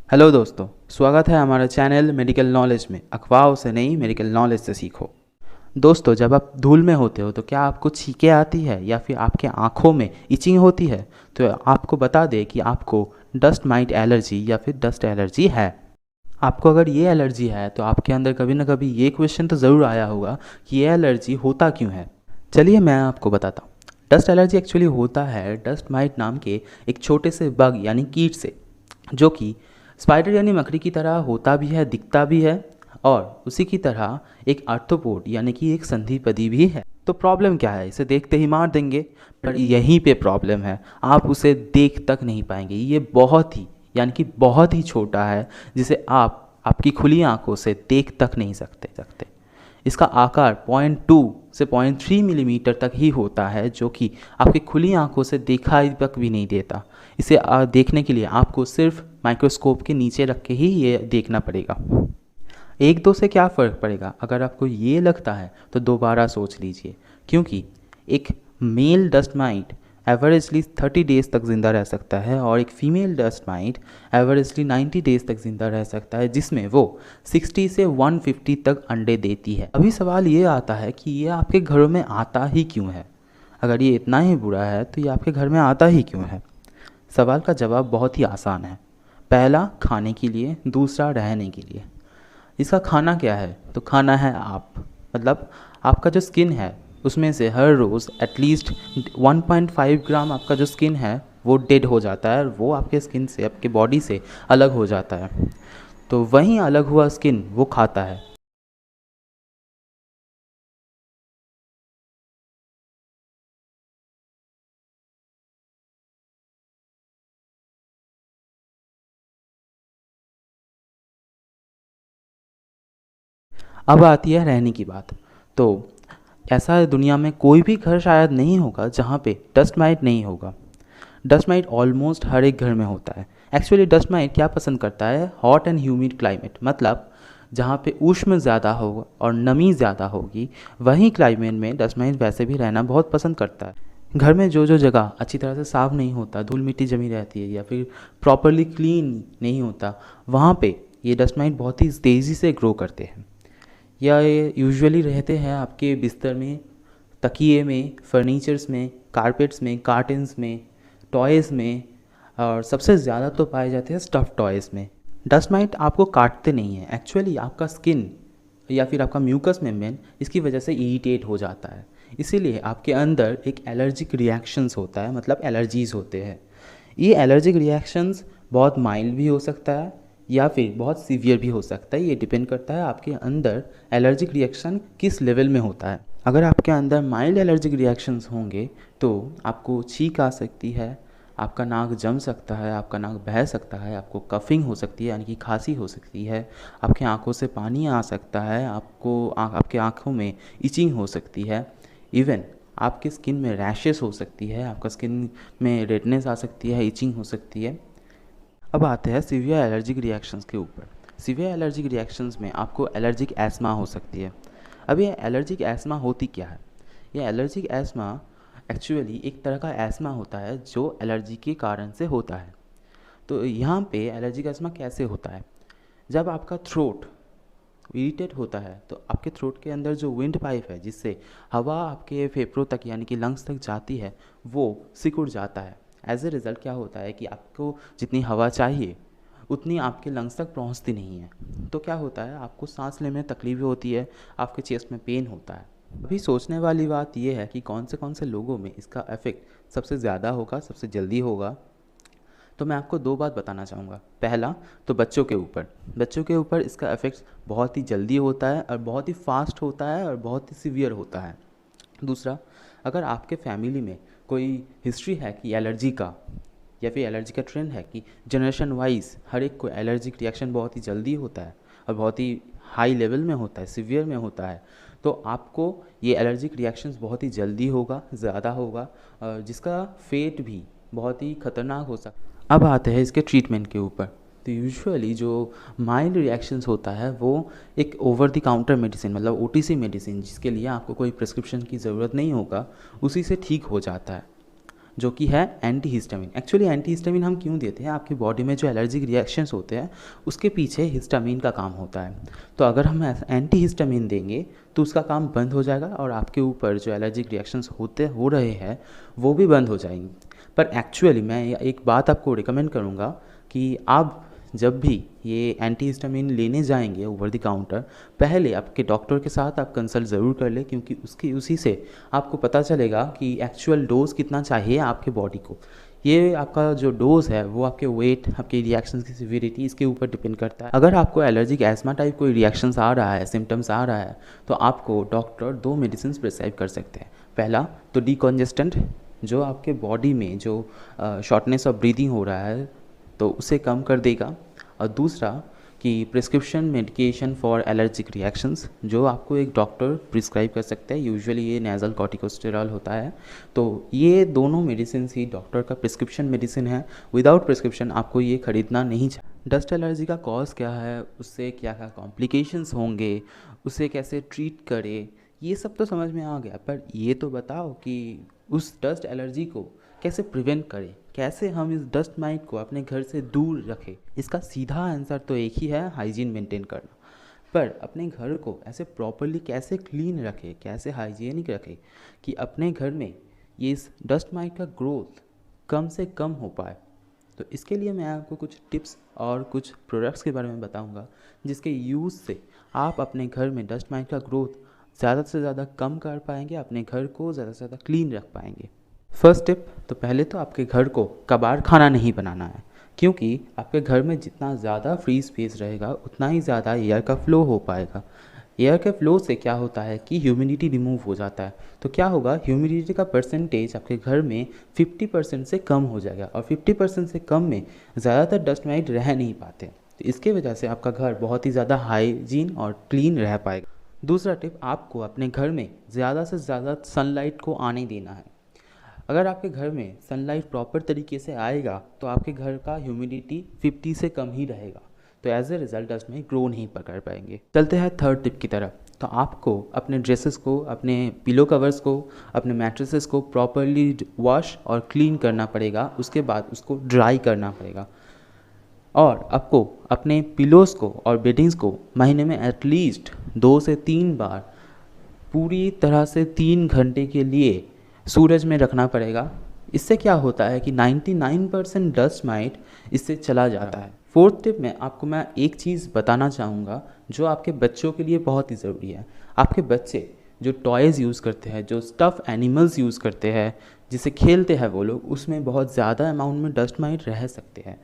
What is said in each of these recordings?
Hello दोस्तों, स्वागत है हमारे चैनल मेडिकल नॉलेज में। अफवाहों से नहीं, मेडिकल नॉलेज से सीखो। दोस्तों, जब आप धूल में होते हो तो क्या आपको छींकें आती है या फिर आपके आँखों में इचिंग होती है? तो आपको बता दें कि आपको डस्ट माइट एलर्जी या फिर डस्ट एलर्जी है। आपको अगर ये एलर्जी है तो आपके अंदर कभी ना कभी ये क्वेश्चन तो ज़रूर आया होगा कि ये एलर्जी होता क्यों है। चलिए मैं आपको बताता हूँ। डस्ट एलर्जी एक्चुअली होता है डस्ट माइट नाम के एक छोटे से बग यानी कीट से, जो कि स्पाइडर यानी मकड़ी की तरह होता भी है, दिखता भी है, और उसी की तरह एक आर्थ्रोपोड यानी कि एक संधिपदी भी है। तो प्रॉब्लम क्या है? इसे देखते ही मार देंगे, पर यहीं पे प्रॉब्लम है, आप उसे देख तक नहीं पाएंगे। ये बहुत ही यानी कि बहुत ही छोटा है, जिसे आप आपकी खुली आंखों से देख तक नहीं सकते। इसका आकार 0.2 से 0.3 मिलीमीटर तक ही होता है, जो कि आपकी खुली आंखों से दिखाई तक भी नहीं देता। इसे देखने के लिए आपको सिर्फ माइक्रोस्कोप के नीचे रख के ही ये देखना पड़ेगा। एक दो से क्या फ़र्क पड़ेगा? अगर आपको ये लगता है तो दोबारा सोच लीजिए, क्योंकि एक male dust mite averagely 30 days तक ज़िंदा रह सकता है और एक female dust mite averagely 90 days तक ज़िंदा रह सकता है, जिसमें वो 60 से 150 तक अंडे देती है। अभी सवाल ये आता है कि ये आपके घरों में आता ही क्यों है? अगर ये इतना ही बुरा है तो ये आपके घर में आता ही क्यों है? सवाल का जवाब बहुत ही आसान है। पहला, खाने के लिए, दूसरा रहने के लिए। इसका खाना क्या है? तो खाना है आप, मतलब आपका जो स्किन है उसमें से हर रोज़ एटलीस्ट 1.5 ग्राम आपका जो स्किन है वो डेड हो जाता है, और वो आपके स्किन से, आपके बॉडी से अलग हो जाता है। तो वहीं अलग हुआ स्किन वो खाता है। अब आती है रहने की बात। तो ऐसा दुनिया में कोई भी घर शायद नहीं होगा जहाँ पे डस्ट माइट नहीं होगा। डस्ट माइट ऑलमोस्ट हर एक घर में होता है। एक्चुअली डस्ट माइट क्या पसंद करता है? हॉट एंड ह्यूमिड क्लाइमेट, मतलब जहाँ पे ऊष्म ज़्यादा होगा और नमी ज़्यादा होगी, वहीं क्लाइमेट में डस्ट माइट वैसे भी रहना बहुत पसंद करता है। घर में जो जो जगह अच्छी तरह से साफ़ नहीं होता, धूल मिट्टी जमी रहती है या फिर प्रॉपरली क्लीन नहीं होता, वहाँ पे ये डस्ट माइट बहुत ही तेज़ी से ग्रो करते हैं। या ये यूजुअली रहते हैं आपके बिस्तर में, तकिए में, फर्नीचर्स में, कारपेट्स में, कार्टन्स में, टॉयज़ में, और सबसे ज़्यादा तो पाए जाते हैं स्टफ़ टॉयज़ में। डस्ट माइट आपको काटते नहीं हैं, एक्चुअली आपका स्किन या फिर आपका म्यूकस मेम्ब्रेन इसकी वजह से इरिटेट हो जाता है। इसीलिए आपके अंदर एक एलर्जिक रिएक्शंस होता है, मतलब एलर्जीज़ होते हैं। ये एलर्जिक रिएक्शंस बहुत माइल्ड भी हो सकता है या फिर बहुत सीवियर भी हो सकता है। ये डिपेंड करता है आपके अंदर एलर्जिक रिएक्शन किस लेवल में होता है। अगर आपके अंदर माइल्ड एलर्जिक रिएक्शंस होंगे तो आपको छींक आ सकती है, आपका नाक जम सकता है, आपका नाक बह सकता है, आपको कफिंग हो सकती है यानी कि खांसी हो सकती है, आपकी आंखों से पानी आ सकता है, आपके आंखों में इचिंग हो सकती है, इवन आपकी स्किन में रैशेस हो सकती है, आपका स्किन में रेडनेस आ सकती है, इचिंग हो सकती है। अब आते हैं सीवियर एलर्जिक रिएक्शंस के ऊपर। सीवियर एलर्जिक रिएक्शंस में आपको एलर्जिक एस्मा हो सकती है। अब ये एलर्जिक एस्मा होती क्या है? ये एलर्जिक एस्मा एक्चुअली एक तरह का एस्मा होता है जो एलर्जी के कारण से होता है। तो यहाँ पे एलर्जिक एस्मा कैसे होता है? जब आपका थ्रोट इरिटेट होता है तो आपके थ्रोट के अंदर जो विंड पाइप है जिससे हवा आपके फेफड़ों तक यानी कि लंग्स तक जाती है, वो सिकुड़ जाता है। एज ए रिज़ल्ट क्या होता है कि आपको जितनी हवा चाहिए उतनी आपके लंग्स तक पहुंचती नहीं है। तो क्या होता है, आपको सांस लेने में तकलीफ होती है, आपके चेस्ट में पेन होता है। अभी सोचने वाली बात यह है कि कौन से लोगों में इसका इफ़ेक्ट सबसे ज़्यादा होगा, सबसे जल्दी होगा। तो मैं आपको दो बात बताना चाहूँगा। पहला तो बच्चों के ऊपर इसका इफ़ेक्ट बहुत ही जल्दी होता है और बहुत ही फास्ट होता है और बहुत ही सीवियर होता है। दूसरा, अगर आपके फैमिली में कोई हिस्ट्री है कि एलर्जी का, या फिर एलर्जी का ट्रेंड है कि जनरेशन वाइज हर एक को एलर्जिक रिएक्शन बहुत ही जल्दी होता है और बहुत ही हाई लेवल में होता है, सीवियर में होता है, तो आपको ये एलर्जिक रिएक्शंस बहुत ही जल्दी होगा, ज़्यादा होगा, और जिसका फेट भी बहुत ही ख़तरनाक हो सकता है। अब आते हैं इसके ट्रीटमेंट के ऊपर। तो यूजुअली जो माइल्ड रिएक्शंस होता है वो एक ओवर द काउंटर मेडिसिन, मतलब ओटीसी मेडिसिन, जिसके लिए आपको कोई प्रिस्क्रिप्शन की ज़रूरत नहीं होगा, उसी से ठीक हो जाता है। जो कि है एंटीहिस्टामिन। एक्चुअली एंटीहिस्टामिन हम क्यों देते हैं, आपकी बॉडी में जो एलर्जिक रिएक्शंस होते हैं उसके पीछे हिस्टामिन का काम होता है। तो अगर हम एंटीहिस्टामिन देंगे तो उसका काम बंद हो जाएगा और आपके ऊपर जो एलर्जिक रिएक्शंस हो रहे हैं वो भी बंद हो जाएंगे। पर एक्चुअली मैं एक बात आपको रिकमेंड करूँगा कि आप जब भी ये एंटीहिस्टामिन लेने जाएंगे ओवर द काउंटर, पहले आपके डॉक्टर के साथ आप कंसल्ट ज़रूर कर लें, क्योंकि उसी से आपको पता चलेगा कि एक्चुअल डोज कितना चाहिए आपके बॉडी को। ये आपका जो डोज है वो आपके वेट, आपके रिएक्शंस की सिविरिटी, इसके ऊपर डिपेंड करता है। अगर आपको एलर्जिक एस्मा टाइप कोई रिएक्शंस आ रहा है, सिम्टम्स आ रहा है, तो आपको डॉक्टर 2 मेडिसिन प्रिस्क्राइब कर सकते हैं। पहला तो डीकॉन्जेस्टेंट, जो आपके बॉडी में जो शॉर्टनेस ऑफ ब्रीदिंग हो रहा है तो उसे कम कर देगा। और दूसरा कि prescription medication for allergic reactions, जो आपको एक डॉक्टर प्रिस्क्राइब कर सकते हैं। यूजुअली ये नेज़ल कॉर्टिकोस्टेरॉल होता है। तो ये दोनों मेडिसिन ही डॉक्टर का प्रिस्क्रिप्शन मेडिसिन है। विदाउट प्रिस्क्रिप्शन आपको ये खरीदना नहीं चाहिए। डस्ट एलर्जी का कॉज क्या है, उससे क्या क्या कॉम्प्लिकेशंस होंगे, उसे कैसे ट्रीट करें, ये सब तो समझ में आ गया। पर ये तो बताओ कि उस डस्ट एलर्जी को कैसे प्रिवेंट करें, कैसे हम इस डस्ट माइट को अपने घर से दूर रखें। इसका सीधा आंसर तो एक ही है, हाइजीन मेंटेन करना। पर अपने घर को ऐसे प्रॉपरली कैसे क्लीन रखें, कैसे हाइजीनिक रखें कि अपने घर में ये इस डस्ट माइट का ग्रोथ कम से कम हो पाए। तो इसके लिए मैं आपको कुछ टिप्स और कुछ प्रोडक्ट्स के बारे में बताऊंगा, जिसके यूज़ से आप अपने घर में डस्ट माइट का ग्रोथ ज़्यादा से ज़्यादा कम कर पाएंगे, अपने घर को ज़्यादा से ज़्यादा क्लीन रख पाएंगे। फर्स्ट टिप, तो पहले तो आपके घर को कबाड़ खाना नहीं बनाना है, क्योंकि आपके घर में जितना ज़्यादा फ्री स्पेस रहेगा उतना ही ज़्यादा एयर का फ्लो हो पाएगा। एयर के फ्लो से क्या होता है कि ह्यूमिडिटी रिमूव हो जाता है। तो क्या होगा, ह्यूमिडिटी का परसेंटेज आपके घर में 50% से कम हो जाएगा, और 50% से कम में ज़्यादातर डस्ट माइट रह नहीं पाते। तो इसके वजह से आपका घर बहुत ही ज़्यादा हाइजीन और क्लीन रह पाएगा। दूसरा टिप, आपको अपने घर में ज़्यादा से ज़्यादा सनलाइट को आने देना है। अगर आपके घर में सनलाइट प्रॉपर तरीके से आएगा तो आपके घर का ह्यूमिडिटी 50 से कम ही रहेगा। तो एज ए रिज़ल्ट डस्ट में ग्रो नहीं पकड़ पाएंगे। चलते हैं थर्ड टिप की तरफ। तो आपको अपने ड्रेसेस को, अपने पिलो कवर्स को, अपने मैट्रेसेस को प्रॉपरली वॉश और क्लीन करना पड़ेगा। उसके बाद उसको ड्राई करना पड़ेगा। और आपको अपने पिलोस को और बेडिंग्स को महीने में एटलीस्ट 2 से 3 बार पूरी तरह से 3 घंटे के लिए सूरज में रखना पड़ेगा। इससे क्या होता है कि 99% डस्ट माइट इससे चला जाता है। फोर्थ टिप में आपको मैं एक चीज़ बताना चाहूँगा जो आपके बच्चों के लिए बहुत ही ज़रूरी है। आपके बच्चे जो टॉयज़ यूज़ करते हैं, जो स्टफ़ एनिमल्स यूज़ करते हैं, जिसे खेलते हैं वो लोग, उसमें बहुत ज़्यादा अमाउंट में डस्ट माइट रह सकते हैं।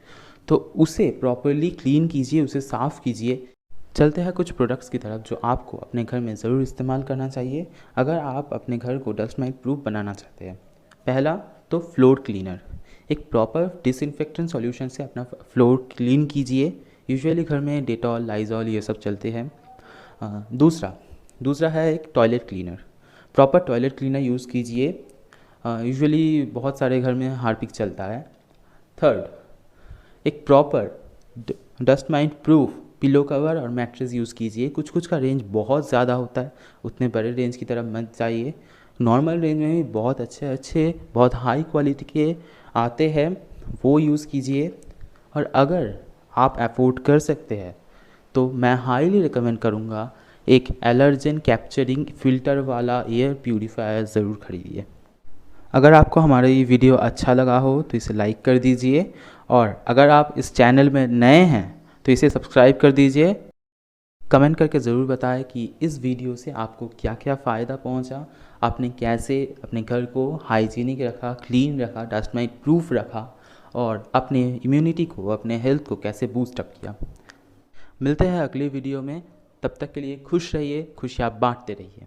तो उसे प्रॉपरली क्लीन कीजिए, उसे साफ़ कीजिए। चलते हैं कुछ प्रोडक्ट्स की तरफ जो आपको अपने घर में ज़रूर इस्तेमाल करना चाहिए अगर आप अपने घर को डस्ट माइट प्रूफ बनाना चाहते हैं। पहला तो फ्लोर क्लीनर। एक प्रॉपर डिसइंफेक्टेंट सॉल्यूशन से अपना फ्लोर क्लीन कीजिए। यूजुअली घर में डेटॉल, लाइजॉल ये सब चलते हैं। दूसरा है एक toilet cleaner. Proper toilet cleaner use कीजिए। यूजुअली बहुत सारे घर में हार्पिक चलता है। थर्ड, एक proper dust might proof pillow cover और मैट्रेस यूज़ कीजिए। कुछ का रेंज बहुत ज़्यादा होता है, उतने बड़े रेंज की तरफ मत जाइए। नॉर्मल रेंज में भी बहुत अच्छे बहुत हाई क्वालिटी के आते हैं, वो यूज़ कीजिए। और अगर आप अफोर्ड कर सकते हैं तो मैं हाईली रिकमेंड करूँगा एक एलर्जन कैप्चरिंग फ़िल्टर वाला एयर प्यूरीफायर ज़रूर खरीदिए। अगर आपको हमारा ये वीडियो अच्छा लगा हो तो इसे लाइक कर दीजिए, और अगर आप इस चैनल में नए हैं तो इसे सब्सक्राइब कर दीजिए। कमेंट करके ज़रूर बताएं कि इस वीडियो से आपको क्या क्या फ़ायदा पहुंचा, आपने कैसे अपने घर को हाइजीनिक रखा, क्लीन रखा, डस्ट माइट प्रूफ रखा, और अपने इम्यूनिटी को, अपने हेल्थ को कैसे बूस्ट अप किया। मिलते हैं अगले वीडियो में, तब तक के लिए खुश रहिए, खुशियाँ बांटते रहिए।